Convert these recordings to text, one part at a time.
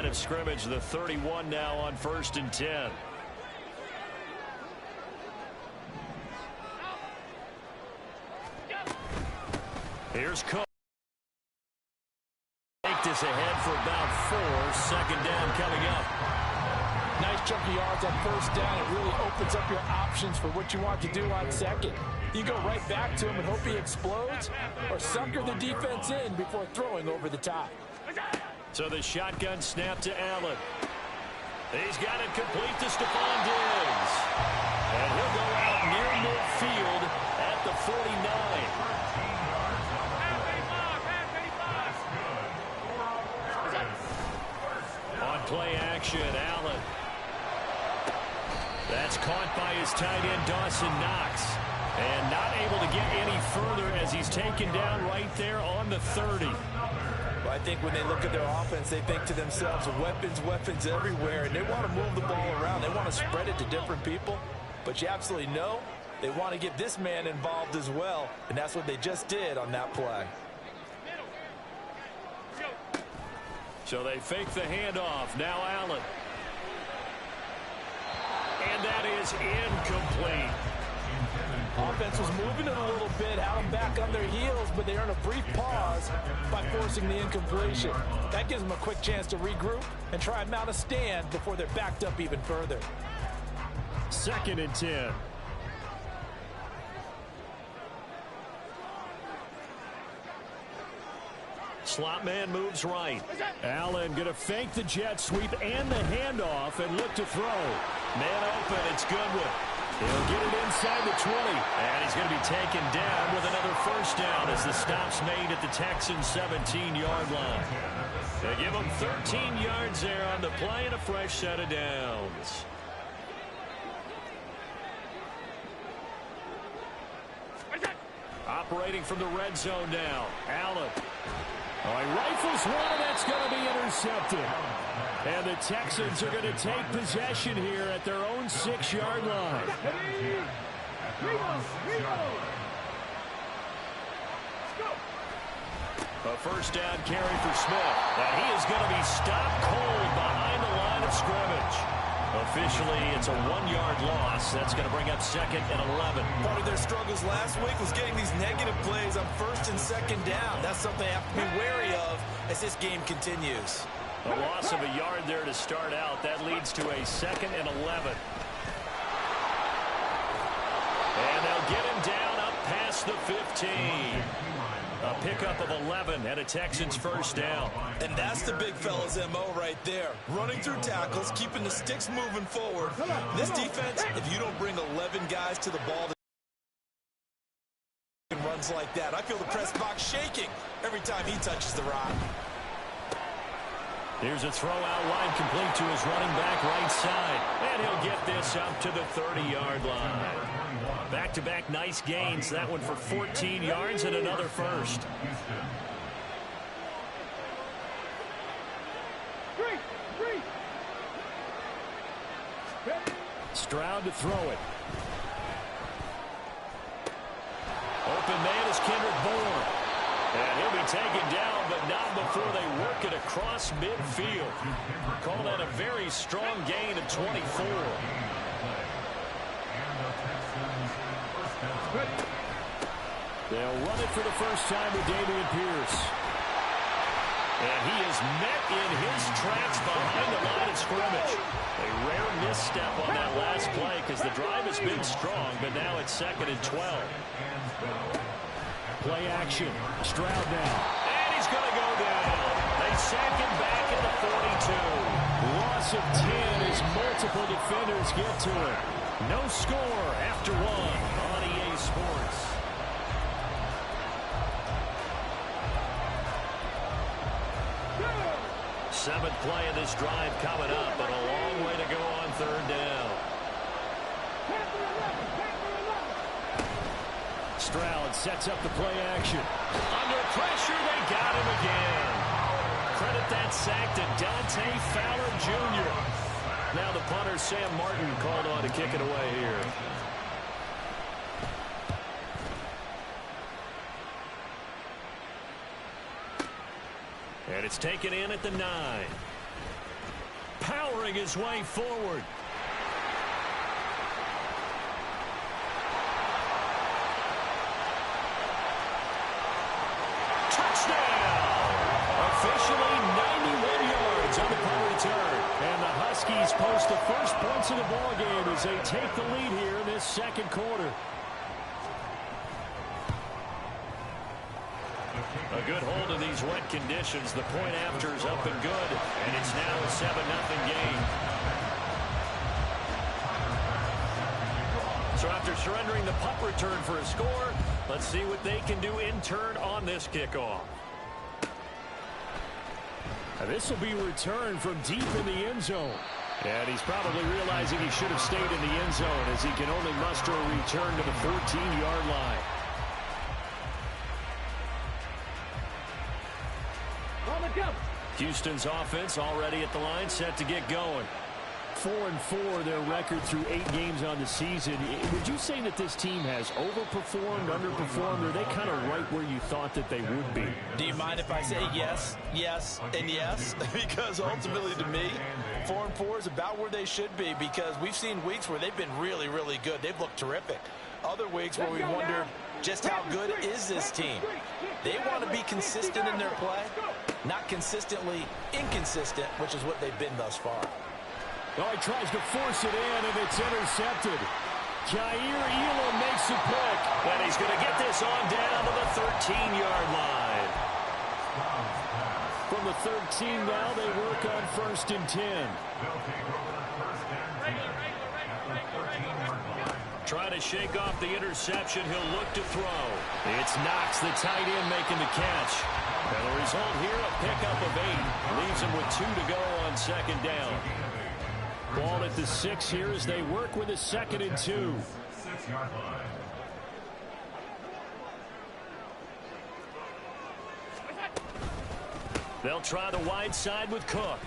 line of scrimmage. The 31 now on 1st and 10. Here's Cook. Take this ahead for about 4. 2nd down coming up. Nice chunk of yards on 1st down. It really opens up your options for what you want to do on 2nd. You go right back to him and hope he explodes, or sucker the defense in before throwing over the top. So the shotgun snap to Allen. He's got it complete to Stephon Diggs. And he'll go out near midfield at the 49. On play action, Allen. That's caught by his tight end, Dawson Knox. And not able to get any further as he's taken down right there on the 30. Well, I think when they look at their offense, they think to themselves, weapons, weapons everywhere, and they want to move the ball around. They want to spread it to different people. But you absolutely know they want to get this man involved as well, and that's what they just did on that play. So they fake the handoff. Now Allen. And that is incomplete. Offense was moving it a little bit, had them back on their heels, but they earned a brief pause by forcing the incompletion. That gives them a quick chance to regroup and try and mount a stand before they're backed up even further. 2nd and 10. Slot man moves right. Allen going to fake the jet sweep and the handoff and look to throw. Man open, it's Goodwin. He'll get it inside the 20. And he's going to be taken down with another 1st down as the stop's made at the Texans' 17-yard line. They give him 13 yards there on the play and a fresh set of downs. Operating from the red zone now. Allen. Oh, he rifles one, and that's going to be intercepted. And the Texans are going to take possession here at their own 6-yard line. A 1st down carry for Smith. And he is going to be stopped cold behind the line of scrimmage. Officially, it's a 1-yard loss. That's going to bring up 2nd and 11. Part of their struggles last week was getting these negative plays on 1st and 2nd down. That's something they have to be wary of as this game continues. A loss of a yard there to start out. That leads to a 2nd and 11. And they'll get him down up past the 15. A pickup of 11 and a Texans 1st down. And that's the big fella's MO right there. Running through tackles, keeping the sticks moving forward. This defense, if you don't bring 11 guys to the ball that runs like that, I feel the press box shaking every time he touches the rock. Here's a throw out wide complete to his running back right side. And he'll get this up to the 30-yard line. Back-to-back nice gains. That one for 14 yards and another 1st. Stroud to throw it. Open man is Kendrick Bourne. And he'll be taken down, but not before they work it across midfield. Call that a very strong gain of 24. They'll run it for the 1st time with Dameon Pierce. And he is met in his tracks behind the line of scrimmage. A rare misstep on that last play because the drive has been strong, but now it's 2nd and 12. Play action. Stroud down. And he's going to go down. They sack him back at the 42. Loss of 10 as multiple defenders get to it. No score after 1 on EA Sports. Seventh play of this drive coming up, but a long way to go on 3rd down. Stroud sets up the play action. Under pressure, they got him again. Credit that sack to Dante Fowler Jr. Now the punter, Sam Martin, called on to kick it away here. And it's taken in at the 9. clambering his way forward. Officially 91 yards on the punt return. And the Huskies post the first points of the ballgame as they take the lead here in this second quarter. A good hold of these wet conditions. The point after is up and good. And it's now a 7-0 game. So after surrendering the punt return for a score, let's see what they can do in turn on this kickoff. This will be returned from deep in the end zone. And he's probably realizing he should have stayed in the end zone as he can only muster a return to the 14-yard line. Houston's offense already at the line, set to get going. 4-4 their record through 8 games on the season. Would you say that this team has overperformed, underperformed, or are they kind of right where you thought that they would be? Do you mind if I say yes, yes, and yes? Because ultimately to me, 4-4 is about where they should be, because we've seen weeks where they've been really, really good. They've looked terrific. Other weeks where we wondered just how good is this team. They want to be consistent in their play, not consistently inconsistent, which is what they've been thus far. Oh, he tries to force it in, and it's intercepted. Jair Elam makes a pick, and he's going to get this on down to the 13-yard line. From the 13 now, they work on 1st and 10. Trying to shake off the interception, he'll look to throw. It's Knox, the tight end, making the catch. And the result here, a pickup of 8. Leaves him with 2 to go on 2nd down. Ball at the 6 here as they work with a 2nd and 2. They'll try the wide side with Cook.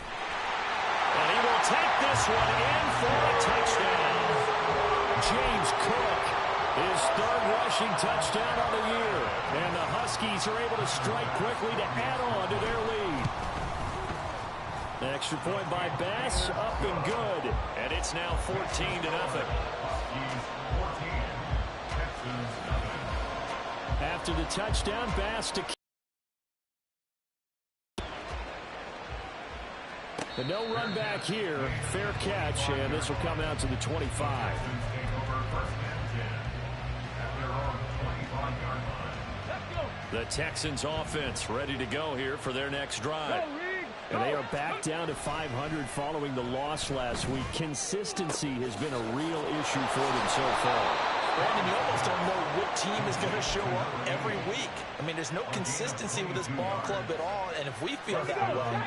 And he will take this one in for a touchdown. James Cook, his 3rd rushing touchdown on the year. And the Huskies are able to strike quickly to add on to their lead. Extra point by Bass, up and good. And it's now 14-0. After the touchdown, Bass to the no run back here. Fair catch, and this will come out to the 25. The Texans offense ready to go here for their next drive. And they are back down to 500 following the loss last week. Consistency has been a real issue for them so far. Brandon, you almost don't know what team is going to show up every week. I mean, there's no consistency with this ball club at all, and if we feel that way,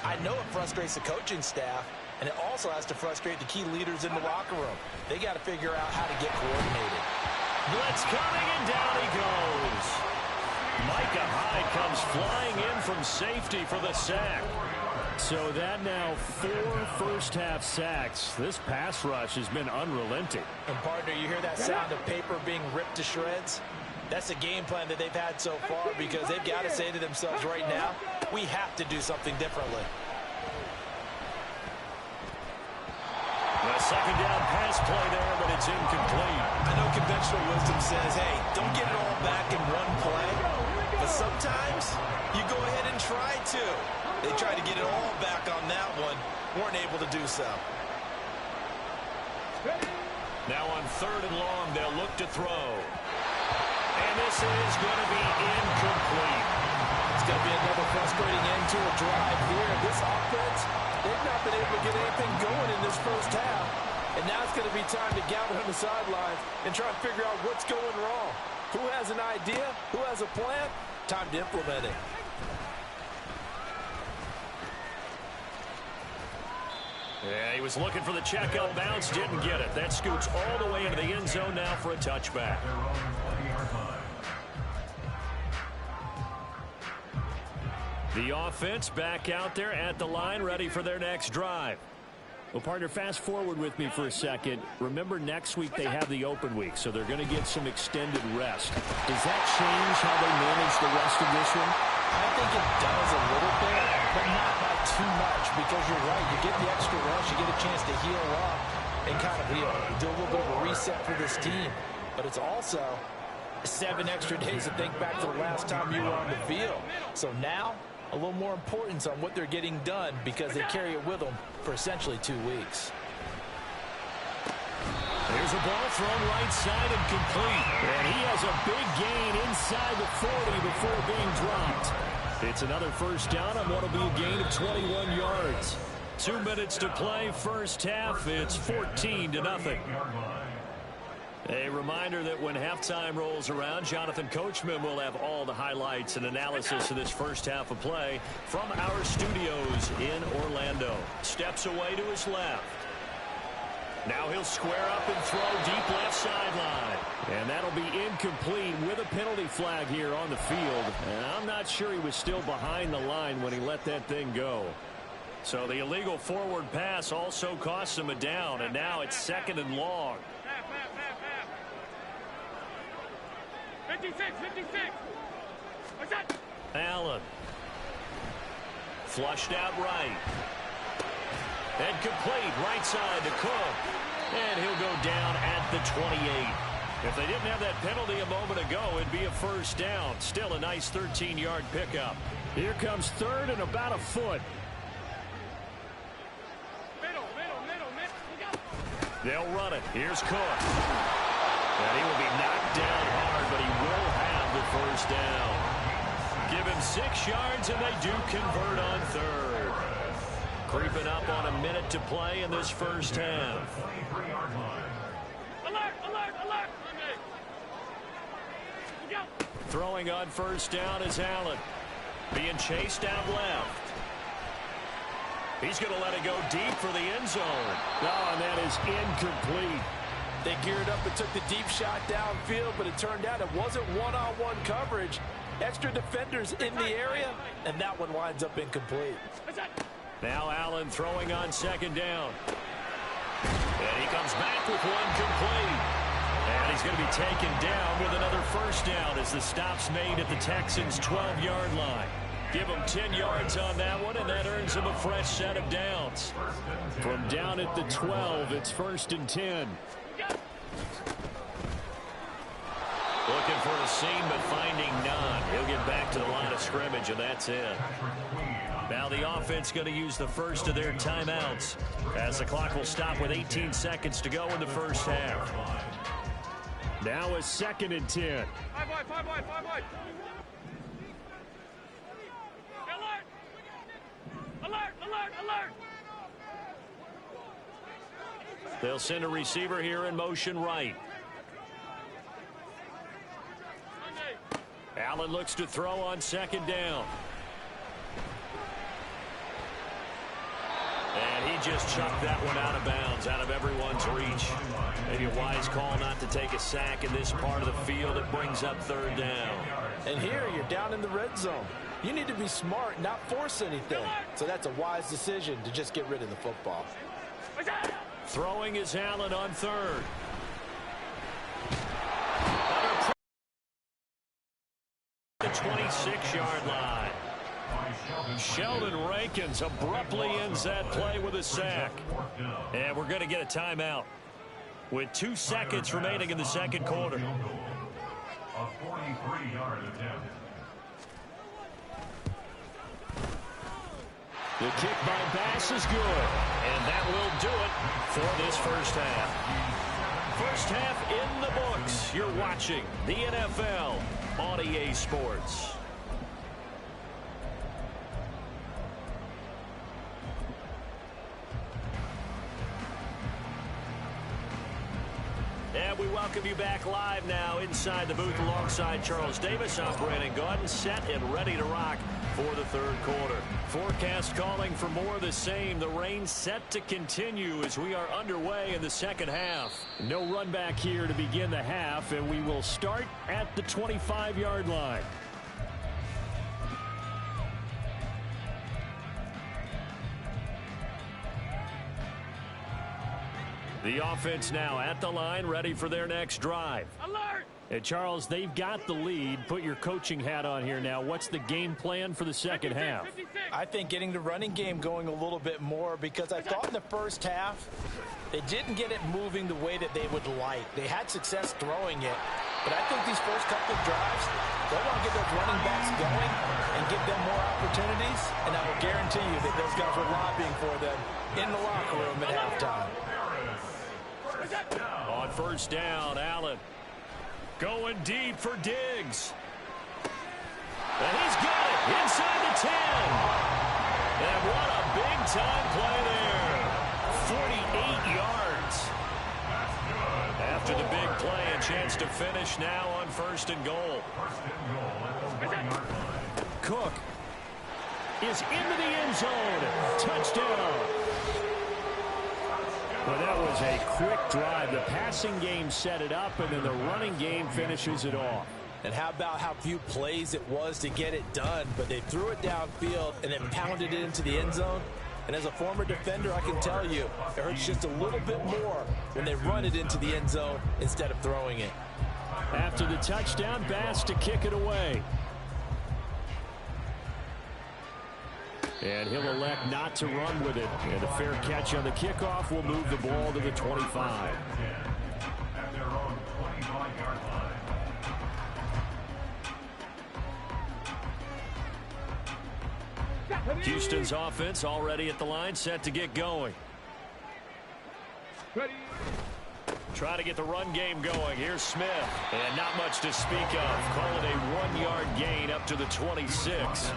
I know it frustrates the coaching staff, and it also has to frustrate the key leaders in the locker room. They got to figure out how to get coordinated. Blitz coming, and down he goes. Micah Hyde comes flying in from safety for the sack. So that now 4 first-half sacks. This pass rush has been unrelenting. And, partner, you hear that sound of paper being ripped to shreds? That's a game plan that they've had so far, because they've got to say to themselves right now, we have to do something differently. The 2nd down pass play there, but it's incomplete. I know conventional wisdom says, hey, don't get it all back in one play. But sometimes you go ahead and try to. They tried to get it all back on that one. Weren't able to do so. Now on 3rd and long, they'll look to throw. And this is going to be incomplete. It's going to be another frustrating end to a drive here. This offense, they've not been able to get anything going in this first half. And now it's going to be time to gather on the sidelines and try and figure out what's going wrong. Who has an idea? Who has a plan? Time to implement it. Yeah, he was looking for the checkout bounce, didn't get it. That scoots all the way into the end zone now for a touchback. The offense back out there at the line, ready for their next drive. Well, partner, fast forward with me for a second. Remember, next week they have the open week, so they're going to get some extended rest. Does that change how they manage the rest of this one? I think it does a little bit, but not like too much because you're right. You get the extra rush. You get a chance to heal up and kind of do a little bit of a reset for this team. But it's also 7 extra days to think back to the last time you were on the field. So now, a little more importance on what they're getting done because they carry it with them for essentially 2 weeks. There's a ball thrown right side and complete. And he has a big gain inside the 40 before being dropped. It's another first down on what will be a gain of 21 yards. 2 minutes to play, first half. It's 14-0. A reminder that when halftime rolls around, Jonathan Coachman will have all the highlights and analysis of this first half of play from our studios in Orlando. Steps away to his left. Now he'll square up and throw deep left sideline. And that'll be incomplete with a penalty flag here on the field. And I'm not sure he was still behind the line when he let that thing go. So the illegal forward pass also costs him a down. And now it's 2nd and long. 56. What's that? Allen. Flushed out right. And complete right side to Cook. And he'll go down at the 28. If they didn't have that penalty a moment ago, it'd be a first down. Still a nice 13-yard pickup. Here comes 3rd and about a foot. Middle. They'll run it. Here's Cook. And he will be knocked down hard, but he will have the first down. Give him 6 yards, and they do convert on 3rd. Creeping up on a minute to play in this first half. Alert! Throwing on first down is Allen. Being chased out left. He's going to let it go deep for the end zone. Oh, and that is incomplete. They geared up and took the deep shot downfield, but it turned out it wasn't one-on-one coverage. Extra defenders in the area, and that one winds up incomplete. Now Allen throwing on 2nd down. And he comes back with one complete. And he's going to be taken down with another first down as the stop's made at the Texans' 12-yard line. Give him 10 yards on that one, and that earns him a fresh set of downs. From down at the 12, it's 1st and 10. Looking for a seam, but finding none. He'll get back to the line of scrimmage, and that's it. Now the offense going to use the first of their timeouts as the clock will stop with 18 seconds to go in the first half. Now a 2nd and 10. 5 wide. Alert! They'll send a receiver here in motion right. Allen looks to throw on 2nd down. And he just chucked that one out of bounds, out of everyone's reach. Maybe a wise call not to take a sack in this part of the field. It brings up 3rd down. And here you're down in the red zone. You need to be smart, not force anything. So that's a wise decision to just get rid of the football. Throwing is Allen on 3rd. The 26-yard line. Sheldon Rankins abruptly ends that play with a sack. And we're going to get a timeout with 2 seconds remaining in the second quarter. A 43-yard attempt. The kick by Bass is good. And that will do it for this first half. First half in the books. You're watching the NFL on EA Sports. And we welcome you back live now inside the booth alongside Charles Davis. I'm Brandon Gaudin, set and ready to rock for the third quarter. Forecast calling for more of the same. The rain set to continue as we are underway in the second half. No run back here to begin the half, and we will start at the 25-yard line. The offense now at the line, ready for their next drive. Alert! And Charles, they've got the lead. Put your coaching hat on here now. What's the game plan for the second half? I think getting the running game going a little bit more, because I thought in the first half they didn't get it moving the way that they would like. They had success throwing it, but I think these first couple of drives, they want to get those running backs going and give them more opportunities, and I will guarantee you that those guys were lobbying for them in the locker room at halftime. On first down, Allen going deep for Diggs. And he's got it inside the 10. And what a big-time play there. 48 yards. After the big play, a chance to finish now on first and goal. Cook is into the end zone. Touchdown. Well, that was a quick drive. The passing game set it up, and then the running game finishes it off. And how about how few plays it was to get it done, but they threw it downfield and then pounded it into the end zone. And as a former defender, I can tell you, it hurts just a little bit more when they run it into the end zone instead of throwing it. After the touchdown, Bass to kick it away. And he'll elect not to run with it. And a fair catch on the kickoff will move the ball to the 25. Houston's offense already at the line, set to get going. Ready. Trying to get the run game going. Here's Smith. And not much to speak of. Call it a 1-yard gain up to the 26.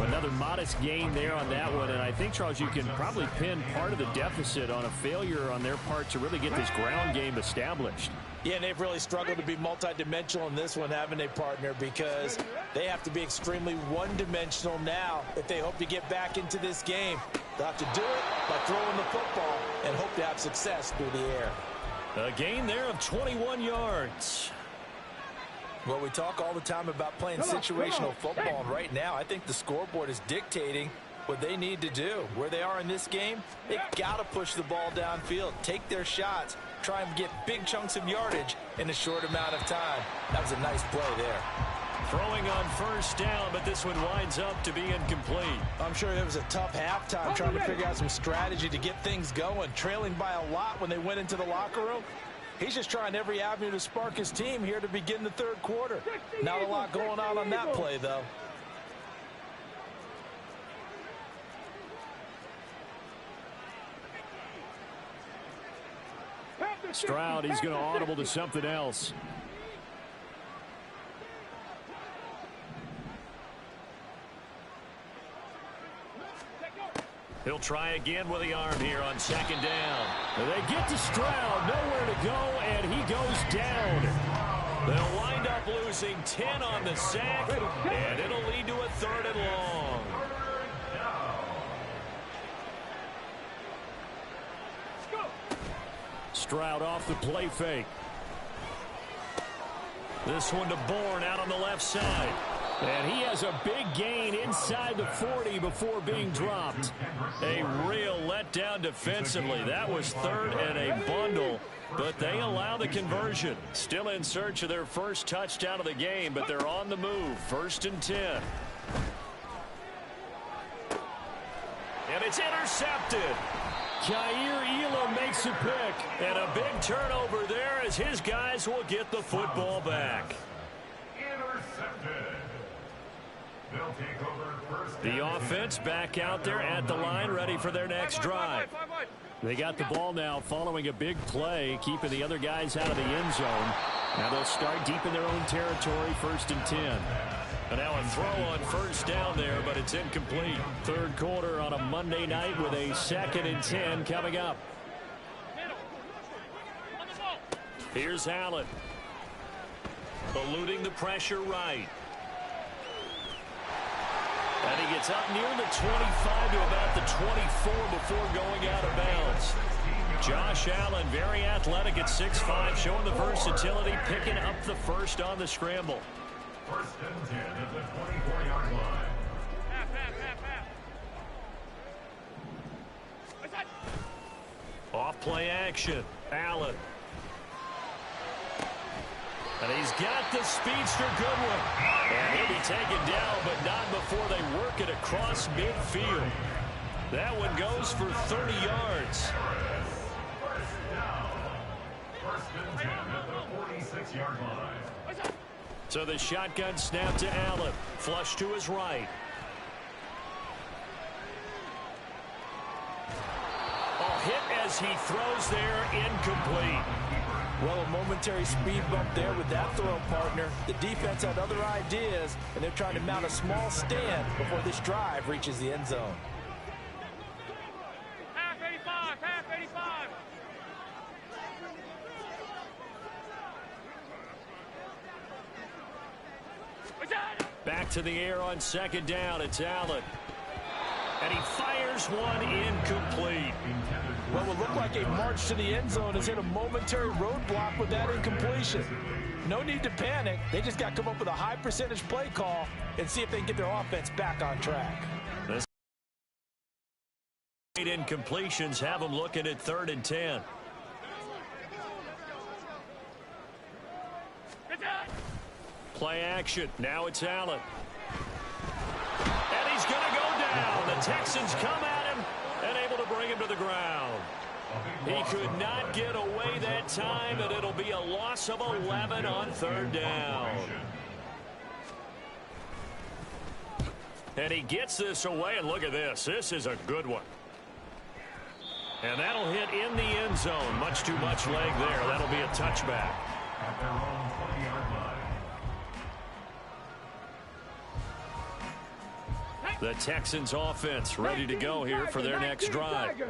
Another modest gain there on that one. And I think, Charles, you can probably pin part of the deficit on a failure on their part to really get this ground game established. Yeah, and they've really struggled to be multidimensional in this one, haven't they, partner? Because they have to be extremely one-dimensional now if they hope to get back into this game. They'll have to do it by throwing the football and hope to have success through the air. A gain there of 21 yards. Well, we talk all the time about playing situational football, and right now I think the scoreboard is dictating what they need to do. Where they are in this game, they've got to push the ball downfield, take their shots, try and get big chunks of yardage in a short amount of time. That was a nice play there. Throwing on first down, but this one winds up to be incomplete. I'm sure it was a tough halftime trying to figure out some strategy to get things going, trailing by a lot when they went into the locker room. He's just trying every avenue to spark his team here to begin the third quarter. Not a lot going on that play, though. Stroud, he's going to audible to something else. He'll try again with the arm here on second down. And they get to Stroud, nowhere to go, and he goes down. They'll wind up losing 10 on the sack, and it'll lead to a 3rd and long. Stroud off the play fake. This one to Bourne out on the left side. And he has a big gain inside the 40 before being dropped. A real letdown defensively. That was 3rd and a bundle, but they allow the conversion. Still in search of their first touchdown of the game, but they're on the move. 1st and 10. And it's intercepted. Jair Elam makes a pick. And a big turnover there as his guys will get the football back. Intercepted. They'll take over first. The offense back out there at the line, ready for their next drive. They got the ball now following a big play, keeping the other guys out of the end zone. Now they'll start deep in their own territory, 1st and 10. And now a throw on first down there, but it's incomplete. Third quarter on a Monday night with a 2nd and 10 coming up. Here's Allen. Eluding the pressure right. And he gets up near the 25 to about the 24 before going out of bounds. Josh Allen, very athletic at 6'5", showing the versatility, picking up the first on the scramble. 1st and 10 at the 24-yard line. Off play action. Allen. And he's got the speedster Goodwin. And he'll be taken down, but not before they work it across midfield. That one goes for 30 yards. First and 10 at the 46-yard line. So the shotgun snap to Allen. Flush to his right. Hit as he throws there, incomplete. Well, a momentary speed bump there with that throw, partner. The defense had other ideas, and they're trying to mount a small stand before this drive reaches the end zone. Half 85, half 85. Back to the air on second down. It's Allen. And he fires one incomplete. What will look like a march to the end zone has hit a momentary roadblock with that incompletion. No need to panic. They just got to come up with a high percentage play call and see if they can get their offense back on track. This incompletions have them looking at 3rd and 10. Play action. Now it's Allen. And he's going to go down. The Texans come at him and able to bring him to the ground. He could not get away that time, and it'll be a loss of 11 on 3rd down. And he gets this away, and look at this. This is a good one. And that'll hit in the end zone. Much too much leg there. That'll be a touchback. At their own 20-yard line. The Texans offense ready to go here for their next drive.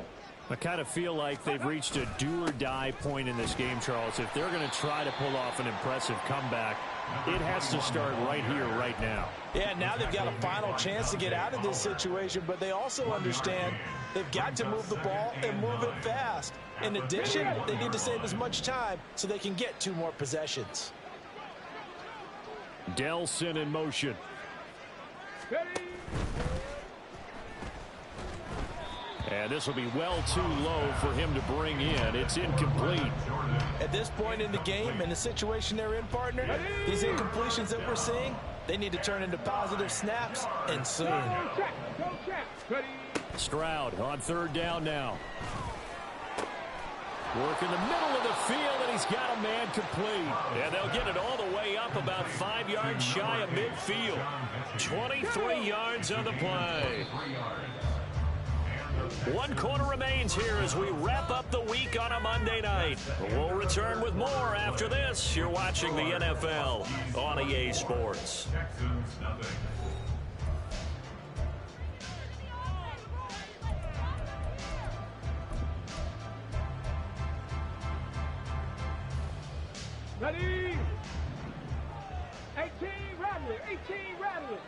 I kind of feel like they've reached a do-or-die point in this game, Charles. If they're going to try to pull off an impressive comeback, it has to start right here, right now. Yeah, now they've got a final chance to get out of this situation, but they also understand they've got to move the ball and move it fast. In addition, they need to save as much time so they can get 2 more possessions. Delson in motion. And this will be well too low for him to bring in. It's incomplete. At this point in the game, in the situation they're in, partner, these incompletions that we're seeing, they need to turn into positive snaps, and soon. Stroud on 3rd down now. Work in the middle of the field, and he's got a man complete. And they'll get it all the way up about 5 yards shy of midfield. 23 yards on the play. 1 quarter remains here as we wrap up the week on a Monday night. We'll return with more after this. You're watching the NFL on EA Sports. Texans nothing. Ready? 18 Rattler, 18 Rattler.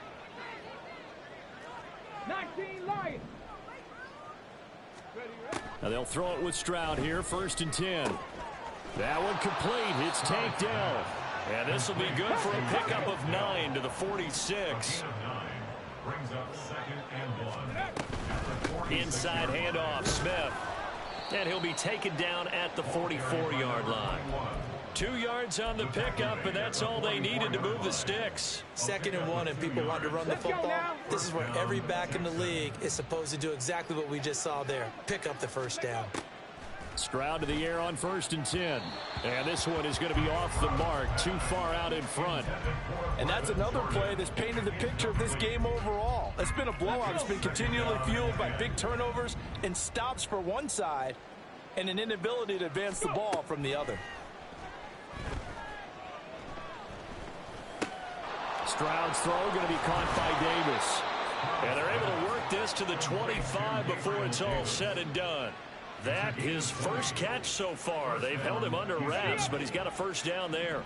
19 Lion. Now they'll throw it with Stroud here, 1st and 10. That one complete. It's tanked down. And this will be good for a pickup of 9 to the 46. Brings up 2nd and 1. Inside handoff, Smith. And he'll be taken down at the 44-yard line. 2 yards on the pickup, and that's all they needed to move the sticks. 2nd and 1, and people want to run the football. This is where every back in the league is supposed to do exactly what we just saw there. Pick up the 1st down. Stroud to the air on 1st and 10. And this one is going to be off the mark, too far out in front. And that's another play that's painted the picture of this game overall. It's been a blowout. It's been continually fueled by big turnovers and stops for one side and an inability to advance the ball from the other. Stroud's throw going to be caught by Davis. And they're able to work this to the 25 before it's all said and done. That his first catch so far. They've held him under wraps, but he's got a 1st down there.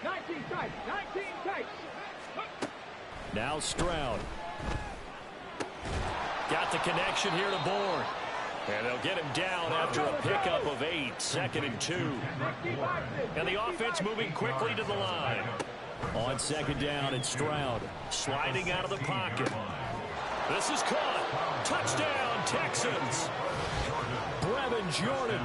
19 tight, 19 tight. Now Stroud. Got the connection here to Bourne. And they'll get him down after a pickup of 8, 2nd and 2. And the offense moving quickly to the line. On 2nd down, it's Stroud. Sliding out of the pocket. This is caught. Touchdown, Texans. Brevin And Jordan,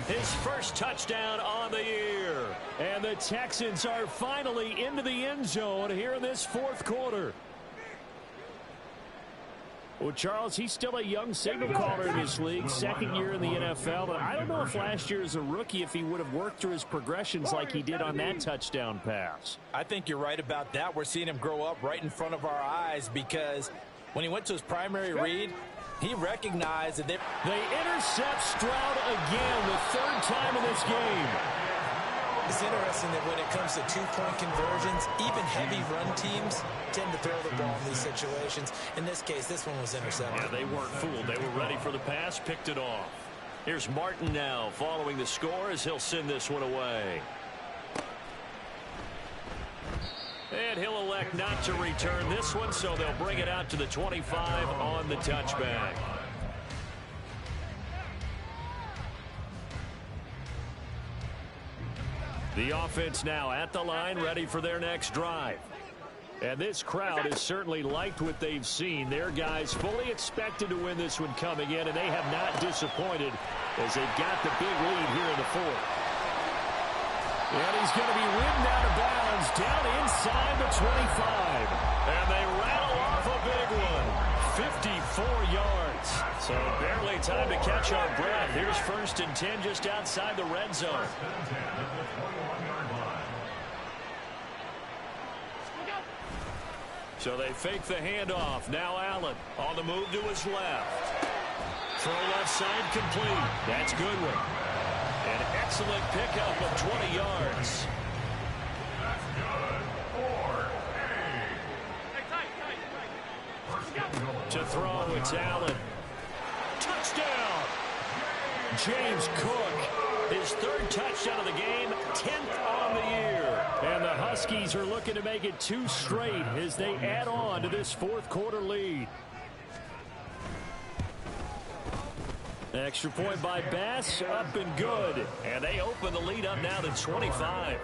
his first touchdown on the year. And the Texans are finally into the end zone here in this fourth quarter. Well, Charles, he's still a young signal caller in this league, second year in the NFL. But I don't know if last year as a rookie, if he would have worked through his progressions like he did on that touchdown pass. I think you're right about that. We're seeing him grow up right in front of our eyes because when he went to his primary read, he recognized that they intercept Stroud again, the third time in this game. It's interesting that when it comes to two-point conversions, even heavy run teams tend to throw the ball in these situations. In this case, this one was intercepted. Yeah, they weren't fooled. They were ready for the pass, picked it off. Here's Martin now following the score as he'll send this one away. And he'll elect not to return this one, so they'll bring it out to the 25 on the touchback. The offense now at the line, ready for their next drive. And this crowd has certainly liked what they've seen. Their guys fully expected to win this one coming in, and they have not disappointed as they've got the big lead here in the fourth. And he's going to be ridden out of bounds down inside the 25. And they rattle off a big one. 54 yards. So barely time to catch our breath. Here's 1st and 10 just outside the red zone. So they fake the handoff. Now Allen on the move to his left. Throw left side complete. That's Goodwin. An excellent pickup of 20 yards. That's good. 4-8. To throw, it's Allen. Touchdown! James Cook, his 3rd touchdown of the game, 10th on the year. And the Huskies are looking to make it 2 straight as they add on to this fourth quarter lead. Extra point by Bass, up and good. And they open the lead up now to 25.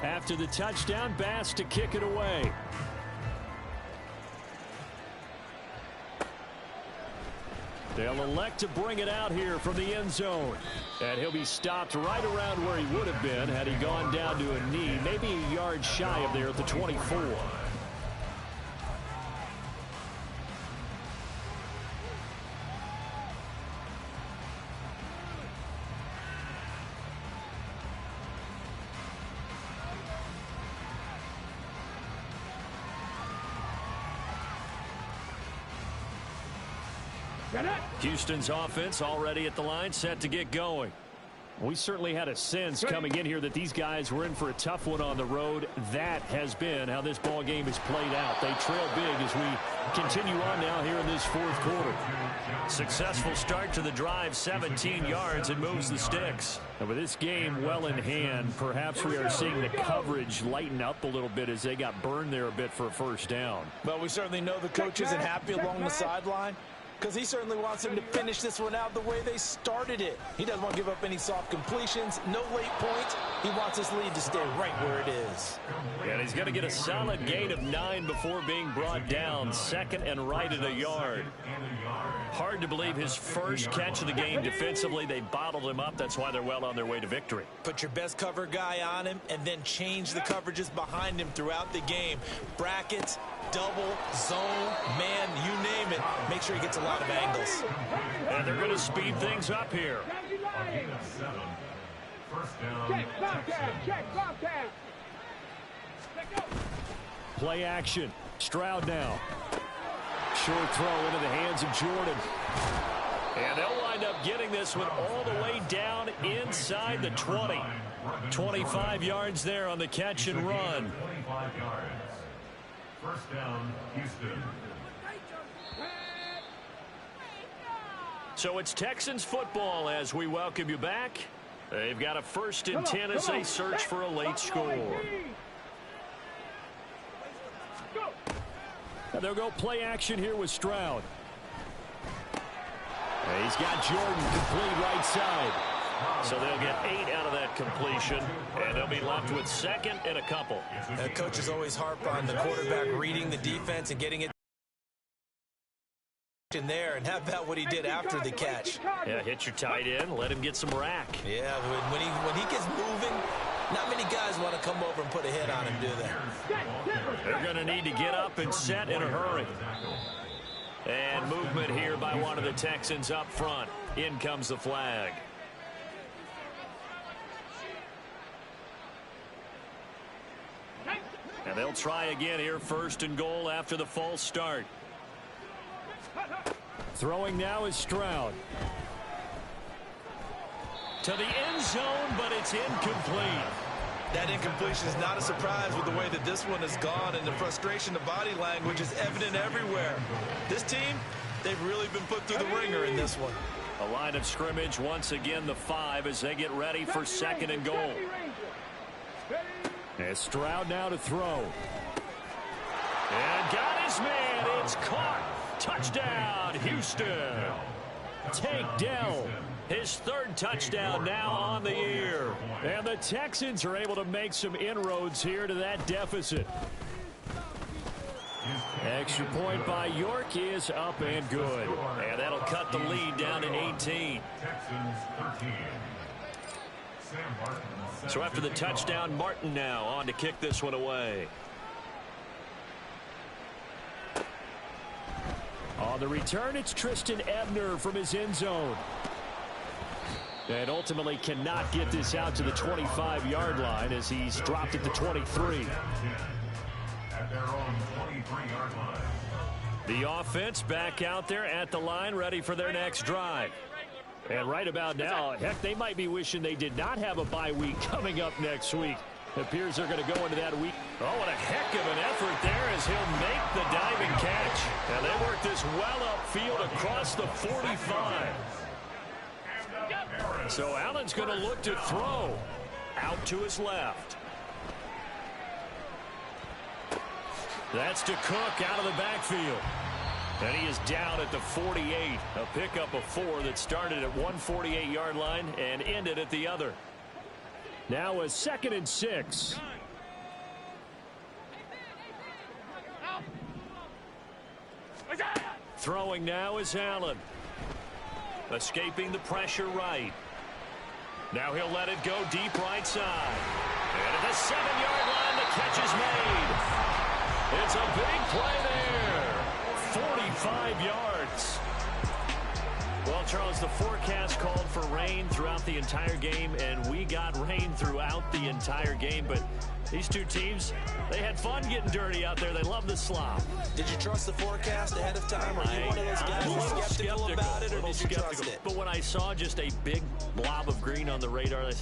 After the touchdown, Bass to kick it away. They'll elect to bring it out here from the end zone. And he'll be stopped right around where he would have been had he gone down to a knee, maybe a yard shy of there at the 24. Houston's offense already at the line, set to get going. We certainly had a sense coming in here that these guys were in for a tough one on the road. That has been how this ball game has played out. They trail big as we continue on now here in this fourth quarter. Successful start to the drive, 17 yards, and moves the sticks. And with this game well in hand, perhaps we are seeing the coverage lighten up a little bit as they got burned there a bit for a first down. Well, we certainly know the coach isn't happy along the sideline, because he certainly wants them to finish this one out the way they started it. He doesn't want to give up any soft completions, no late points. He wants his lead to stay right where it is. And he's going to get a solid gain of 9 before being brought down. 2nd and right at a yard. Hard to believe his first catch of the game defensively. They bottled him up. That's why they're well on their way to victory. Put your best cover guy on him and then change the coverages behind him throughout the game. Brackets, double, zone, man, you name it. Make sure he gets a lot of angles. And they're going to speed things up here. Check, Bobcat, check, Bobcat. Play action. Stroud now. Short throw into the hands of Jordan. And they'll wind up getting this one all the way down inside the 20. 25 yards there on the catch and run. 25 yards. First down, Houston. So it's Texans football as we welcome you back. They've got a 1st and 10 as they search for a late score. And they'll go play action here with Stroud. And he's got Jordan complete right side. So they'll get 8 out of that completion, and they'll be left with 2nd and a couple. Coaches always harp on the quarterback reading the defense and getting it in there, and how about what he did after the catch? Yeah, hit your tight end, let him get some rack. Yeah, when he gets moving, not many guys want to come over and put a hit on him, do they? They're going to need to get up and set in a hurry. And movement here by one of the Texans up front. In comes the flag. And they'll try again here, first and goal after the false start. Throwing now is Stroud. To the end zone, but it's incomplete. That incompletion is not a surprise with the way that this one has gone, and the frustration, the body language is evident everywhere. This team, they've really been put through the ringer in this one. A line of scrimmage, once again the 5 as they get ready for second and goal. And Stroud now to throw. And got his man. It's caught. Touchdown, Houston. Tank Dell. His third touchdown now on the year. And the Texans are able to make some inroads here to that deficit. Extra point by York is up and good. And that'll cut the lead down to 18. So after the touchdown, Martin now on to kick this one away. On the return, it's Tristan Ebner from his end zone. And ultimately cannot get this out to the 25-yard line as he's dropped at the 23. At their own 23-yard line. The offense back out there at the line, ready for their next drive. And right about now, heck, they might be wishing they did not have a bye week coming up next week. It appears they're going to go into that week. Oh, what a heck of an effort there as he'll make the diving catch. And they work this well upfield across the 45. So Allen's going to look to throw out to his left. That's to Cook out of the backfield. And he is down at the 48. A pickup of 4 that started at one 48-yard line and ended at the other. Now a 2nd and 6. Throwing now is Allen. Escaping the pressure right. Now he'll let it go deep right side. And at the 7-yard line, the catch is made. It's a big play there. 45 yards. Well, Charles, the forecast called for rain throughout the entire game, and we got rain throughout the entire game. But these two teams, they had fun getting dirty out there. They love the slop. Did you trust the forecast ahead of time? Are you one of those guys who's skeptical about it, or did you trust it? But when I saw just a big blob of green on the radar, I said,